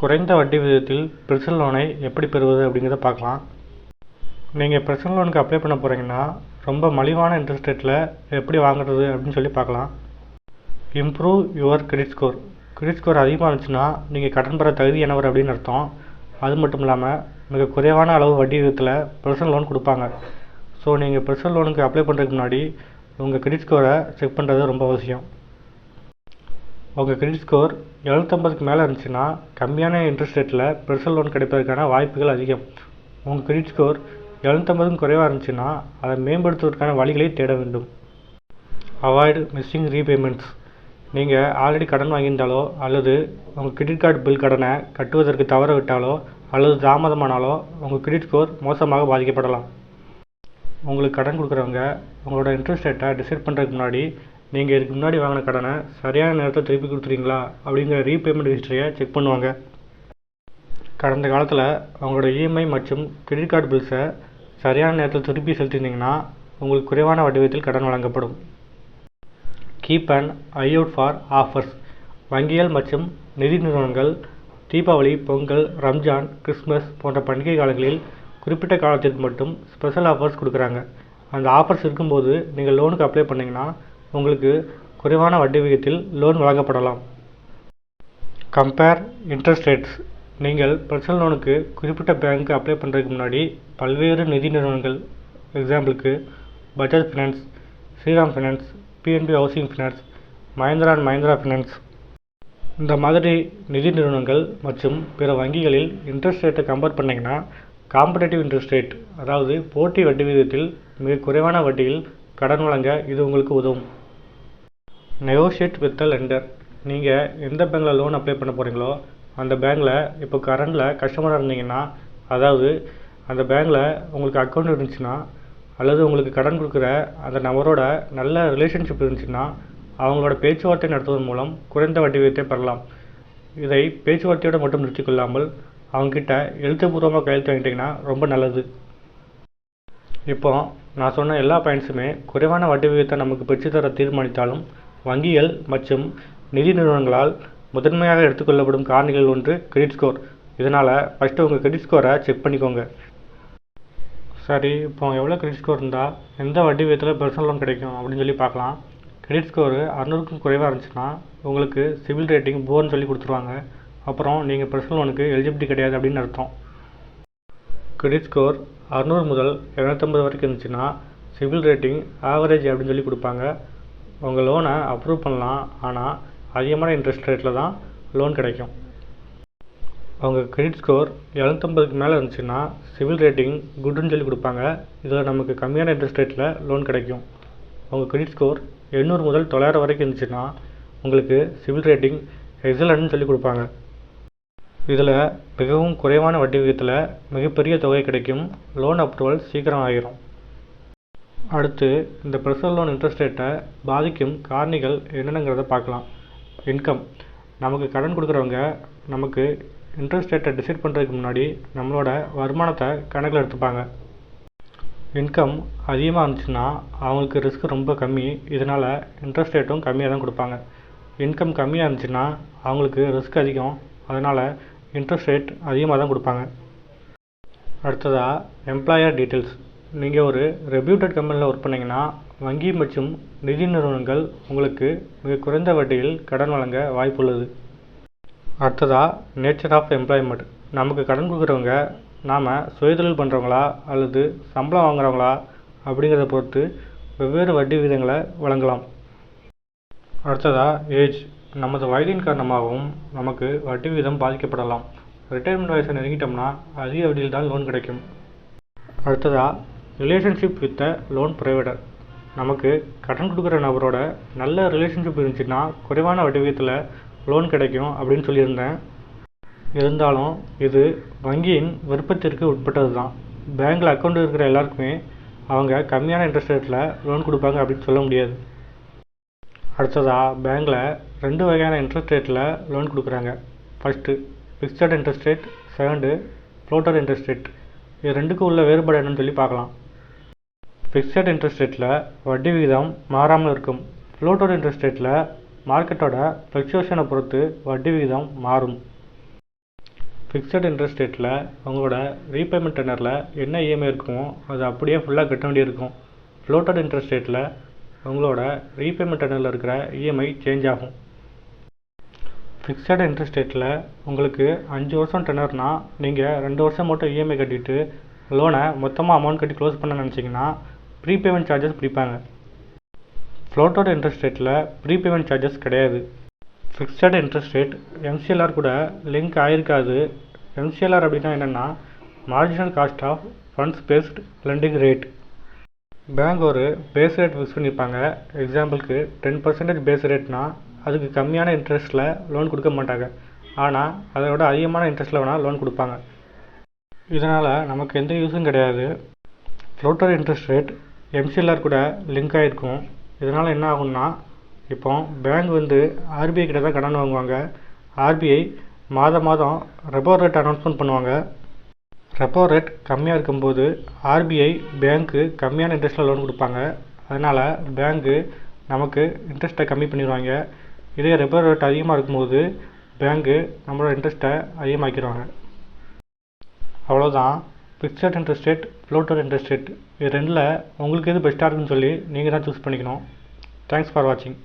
குறைந்த வட்டி விகிதத்தில் பெர்சனல் லோனை எப்படி பெறுவது அப்படிங்கிறத பார்க்கலாம். நீங்கள் பெர்சனல் லோனுக்கு அப்ளை பண்ண போகிறீங்கன்னா ரொம்ப மலிவான இன்ட்ரெஸ்ட் ரேட்டில் எப்படி வாங்குறது அப்படின்னு சொல்லி பார்க்கலாம். Improve your credit score. Credit score அதிகமாக இருந்துச்சுன்னா நீங்கள் கடன் பெற தகுதியானவர் அப்படின்னு அர்த்தம். அது மட்டும் இல்லாமல் மிக குறைவான அளவு வட்டி விகிதத்தில் பெர்சனல் லோன் கொடுப்பாங்க. ஸோ நீங்கள் பெர்சனல் லோனுக்கு அப்ளை பண்ணுறதுக்கு முன்னாடி உங்கள் கிரெடிட் ஸ்கோரை செக் பண்ணுறது ரொம்ப அவசியம். உங்கள் கிரெடிட் ஸ்கோர் 750க்கு மேலே இருந்துச்சுன்னா கம்மியான இன்ட்ரெஸ்ட் ரேட்டில் பெர்சனல் லோன் கிடைப்பதற்கான வாய்ப்புகள் அதிகம். உங்கள் கிரெடிட் ஸ்கோர் 750க்கும் குறைவாக இருந்துச்சுன்னா அதை மேம்படுத்துவதற்கான வழிகளை தேட வேண்டும். Avoid missing repayments. நீங்கள் ஆல்ரெடி கடன் வாங்கியிருந்தாலோ அல்லது உங்கள் கிரெடிட் கார்டு பில் கடனை கட்டுவதற்கு தவற விட்டாலோ அல்லது தாமதமானாலோ உங்கள் கிரெடிட் ஸ்கோர் மோசமாக பாதிக்கப்படலாம். உங்களுக்கு கடன் கொடுக்குறவங்க உங்களோட இன்ட்ரெஸ்ட் ரேட்டை டிசைட் பண்ணுறதுக்கு முன்னாடி நீங்கள் இதுக்கு முன்னாடி வாங்கின கடனை சரியான நேரத்தில் திருப்பி கொடுத்துறீங்களா அப்படிங்கிற ரீபேமெண்ட் ஹிஸ்டரியை செக் பண்ணுவாங்க. கடந்த காலத்தில் உங்களோட இஎம்ஐ மற்றும் கிரெடிட் கார்டு பில்ஸை சரியான நேரத்தில் திருப்பி செலுத்தினீங்கன்னா உங்களுக்கு குறைவான வட்டி விகிதத்தில் கடன் வழங்கப்படும். Keep and I out for offers. வங்கிகள் மற்றும் நிதி நிறுவனங்கள் தீபாவளி, பொங்கல், ரம்ஜான், கிறிஸ்மஸ் போன்ற பண்டிகை காலங்களில் குறிப்பிட்ட காலத்திற்கு மட்டும் ஸ்பெஷல் ஆஃபர்ஸ் கொடுக்குறாங்க. அந்த ஆஃபர்ஸ் இருக்கும்போது நீங்கள் லோனுக்கு அப்ளை பண்ணிங்கன்னா உங்களுக்கு குறைவான வட்டி விகிதத்தில் லோன் வழங்கப்படலாம். Compare interest rates. நீங்கள் பர்சனல் லோனுக்கு குறிப்பிட்ட பேங்க்கு அப்ளை பண்ணுறதுக்கு முன்னாடி பல்வேறு நிதி நிறுவனங்கள், எக்ஸாம்பிளுக்கு Bajaj finance, Shriram finance, PNB housing finance, Mahindra and Mahindra finance இந்த மாதிரி நிதி நிறுவனங்கள் மற்றும் பிற வங்கிகளில் இன்ட்ரெஸ்ட் ரேட்டை கம்பேர் பண்ணிங்கன்னா காம்படேட்டிவ் இன்ட்ரெஸ்ட் ரேட், அதாவது போட்டி வட்டி விகிதத்தில் மிக குறைவான வட்டியில் கடன் வழங்க இது உங்களுக்கு உதவும். Negotiate with the lender. நீங்கள் எந்த பேங்க்கில் லோன் அப்ளை பண்ண போகிறீங்களோ அந்த பேங்க்கில் இப்போ கரண்டில் கஸ்டமராக இருந்தீங்கன்னா, அதாவது அந்த பேங்க்கில் உங்களுக்கு அக்கௌண்ட் இருந்துச்சுன்னா அல்லது உங்களுக்கு கடன் கொடுக்குற அந்த நபரோட நல்ல ரிலேஷன்ஷிப் இருந்துச்சுன்னா அவங்களோட பேச்சுவார்த்தை நடத்துவதன் மூலம் குறைந்த வட்டி விகிதத்தை பெறலாம். இதை பேச்சுவார்த்தையோடு மட்டும் நிறுத்திக்கொள்ளாமல் அவங்கக்கிட்ட எழுத்துப்பூர்வமாக கையெழுத்து வாங்கிட்டீங்கன்னா ரொம்ப நல்லது. இப்போ நான் சொன்ன எல்லா பாயிண்ட்ஸுமே குறைவான வட்டி விகிதத்தை நமக்கு பெற்றுத்தர தீர்மானித்தாலும் வங்கிகள் மற்றும் நிதி நிறுவனங்களால் முதன்மையாக எடுத்துக்கொள்ளப்படும் காரணிகள் ஒன்று கிரெடிட் ஸ்கோர். இதனால் ஃபஸ்ட்டு உங்கள் கிரெடிட் ஸ்கோரை செக் பண்ணிக்கோங்க. சரி, இப்போ எவ்வளோ கிரெடிட் ஸ்கோர் இருந்தால் எந்த வட்டி விகிதத்தில் பர்சனல் லோன் கிடைக்கும் அப்படின்னு சொல்லி பார்க்கலாம். கிரெடிட் ஸ்கோரு 600க்கும் குறைவாக இருந்துச்சுன்னா உங்களுக்கு சிவில் ரேட்டிங் போர்னு சொல்லி கொடுத்துருவாங்க. அப்புறம் நீங்கள் பர்சனல் லோனுக்கு எலிஜிபிலிட்டி கிடையாது அப்படின்னு அர்த்தம். கிரெடிட் ஸ்கோர் 600 முதல் 750 வரைக்கும் இருந்துச்சுன்னா சிவில் ரேட்டிங் ஆவரேஜ் அப்படின்னு சொல்லி கொடுப்பாங்க. உங்கள் லோனை அப்ரூவ் பண்ணலாம், ஆனால் அதிகமான இன்ட்ரெஸ்ட் ரேட்டில் தான் லோன் கிடைக்கும். உங்கள் கிரெடிட் ஸ்கோர் 750க்கு மேலே இருந்துச்சுன்னா சிவில் ரேட்டிங் குட்னு சொல்லி கொடுப்பாங்க. இதில் நமக்கு கம்மியான இன்ட்ரெஸ்ட் ரேட்டில் லோன் கிடைக்கும். உங்கள் கிரெடிட் ஸ்கோர் 800 முதல் 900 வரைக்கும் இருந்துச்சுன்னா உங்களுக்கு சிவில் ரேட்டிங் எக்ஸலண்ட்னு சொல்லி கொடுப்பாங்க. இதில் மிகவும் குறைவான வட்டி விகிதத்தில் மிகப்பெரிய தொகை கிடைக்கும். லோன் அப்ரூவல் சீக்கிரம் ஆகிரும். அடுத்து இந்த பர்சனல் லோன் இன்ட்ரெஸ்ட் ரேட்டை பாதிக்கும் காரணிகள் என்னென்னங்கிறத பார்க்கலாம். இன்கம். நமக்கு கடன் கொடுக்குறவங்க நமக்கு இன்ட்ரெஸ்ட் ரேட்டை டிசைட் பண்ணுறதுக்கு முன்னாடி நம்மளோட வருமானத்தை கணக்கில் எடுத்துப்பாங்க. இன்கம் அதிகமாக இருந்துச்சுன்னா அவங்களுக்கு ரிஸ்க் ரொம்ப கம்மி. இதனால் இன்ட்ரெஸ்ட் ரேட்டும் கம்மியாக தான் கொடுப்பாங்க. இன்கம் கம்மியாக இருந்துச்சுன்னா அவங்களுக்கு ரிஸ்க் அதிகம். அதனால் இன்ட்ரெஸ்ட் ரேட் அதிகமாக தான் கொடுப்பாங்க. அடுத்ததாக எம்ப்ளாயர் டீட்டெயில்ஸ். நீங்கள் ஒரு ரெப்யூட்டட் கம்பெனியில் ஒர்க் பண்ணிங்கன்னா வங்கி மற்றும் நிதி நிறுவனங்கள் உங்களுக்கு மிக குறைந்த வட்டியில் கடன் வழங்க வாய்ப்புள்ளது. அடுத்ததாக நேச்சர் ஆஃப் எம்ப்ளாய்மெண்ட். நமக்கு கடன் கொடுக்குறவங்க நாம் சுயதொழில் பண்ணுறவங்களா அல்லது சம்பளம் வாங்குறவங்களா அப்படிங்கிறத பொறுத்து வெவ்வேறு வட்டி விகிதங்களை வழங்கலாம். அடுத்ததாக ஏஜ். நமது வயதின் காரணமாகவும் நமக்கு வட்டி விகிதம் பாதிக்கப்படலாம். ரிட்டையர்மெண்ட் வயசை நெருங்கிட்டோம்னா அதிக வட்டியில் தான் லோன் கிடைக்கும். அடுத்ததாக relationship with the loan provider. நமக்கு கடன் கொடுக்குற நபரோட நல்ல ரிலேஷன்ஷிப் இருந்துச்சுன்னா குறைவான வட்டி விகிதத்தில் லோன் கிடைக்கும் அப்படின்னு சொல்லியிருந்தேன். இருந்தாலும் இது வங்கியின் விருப்பத்திற்கு உட்பட்டது தான். பேங்க்கில் அக்கௌண்ட் இருக்கிற எல்லாருக்குமே அவங்க கம்மியான இன்ட்ரெஸ்ட் ரேட்டில் லோன் கொடுப்பாங்க அப்படின்னு சொல்ல முடியாது. அடுத்ததாக பேங்க்கில் 2 வகையான இன்ட்ரெஸ்ட் ரேட்டில் லோன் கொடுக்குறாங்க. First fixed interest rate, second floater interest rate. இது ரெண்டுக்கும் உள்ள வேறுபாடு என்னன்னு சொல்லி பார்க்கலாம். ஃபிக்ஸட் இன்ட்ரெஸ்ட் ரேட்டில் வட்டி விகிதம் மாறாமல் இருக்கும். ஃப்ளோட்டர் இன்ட்ரெஸ்ட் ரேட்டில் மார்க்கெட்டோட ஃப்ளக்சுவேஷனை பொறுத்து வட்டி விகிதம் மாறும். ஃபிக்ஸட் இன்ட்ரெஸ்ட் ரேட்டில் உங்களோட ரீபேமெண்ட் டெனரில் என்ன இஎம்ஐ இருக்குமோ அது அப்படியே ஃபுல்லாக கட்ட வேண்டியிருக்கும். ஃப்ளோட்டட் இன்ட்ரெஸ்ட் ரேட்டில் உங்களோட ரீபேமெண்ட் டெனரில் இருக்கிற இஎம்ஐ சேஞ்ச் ஆகும். ஃபிக்ஸட் இன்ட்ரெஸ்ட் ரேட்டில் உங்களுக்கு 5 வருஷம் டெனர்னால் நீங்கள் 2 வருஷம் மட்டும் இஎம்ஐ கட்டிட்டு லோனை மொத்தமாக அமௌண்ட் கட்டி க்ளோஸ் பண்ண நினச்சிங்கன்னா ப்ரீபேமெண்ட் சார்ஜஸ் பிடிப்பாங்க. ஃப்ளோட்டட் இன்ட்ரெஸ்ட் ரேட்டில் ப்ரீபேமெண்ட் சார்ஜஸ் கிடையாது. ஃபிக்ஸட் இன்ட்ரெஸ்ட் ரேட் எம்சிஎல்ஆர் கூட லிங்க் ஆகிருக்காது. எம்சிஎல்ஆர் அப்படின்னா என்னென்னா marginal cost of funds based lending rate. Bank ஒரு பேஸ் ரேட் ஃபிக்ஸ் பண்ணியிருப்பாங்க. எக்ஸாம்பிளுக்கு 10% பேஸ் ரேட்னா அதுக்கு கம்மியான இன்ட்ரெஸ்ட்டில் லோன் கொடுக்க மாட்டாங்க. ஆனால் அதை விட அதிகமான இன்ட்ரெஸ்ட்டில் வேணால் லோன் கொடுப்பாங்க. இதனால் நமக்கு எந்த யூஸும் கிடையாது. ஃப்ளோட்டட் இன்ட்ரெஸ்ட் ரேட் எம்சிஎல்ஆர் கூட லிங்க் ஆகிருக்கும். இதனால் என்ன ஆகும்னா இப்போ பேங்க் ஆர்பிஐ கிட்ட தான் கடன் வாங்குவாங்க. ஆர்பிஐ மாதம் ரெப்போ ரேட் அனௌன்ஸ்மெண்ட் பண்ணுவாங்க. ரெப்போ ரேட் கம்மியாக இருக்கும்போது ஆர்பிஐ பேங்க்கு கம்மியான இன்ட்ரெஸ்ட்டில் லோன் கொடுப்பாங்க. அதனால் பேங்க்கு நமக்கு இன்ட்ரெஸ்ட்டை கம்மி பண்ணிடுவாங்க. இதே ரெப்போ ரேட் அதிகமாக இருக்கும்போது பேங்க்கு நம்மளோட இன்ட்ரெஸ்ட்டை அதிகமாக்கிடுவாங்க. அவ்வளோதான். Fixed interest rate, floated interest rate இது ரெண்டில் உங்களுக்கு எது பெஸ்ட்டாக இருக்குன்னு சொல்லி நீங்கள் தான் சூஸ் பண்ணிக்கணும். தேங்க்ஸ் ஃபார் வாட்சிங்.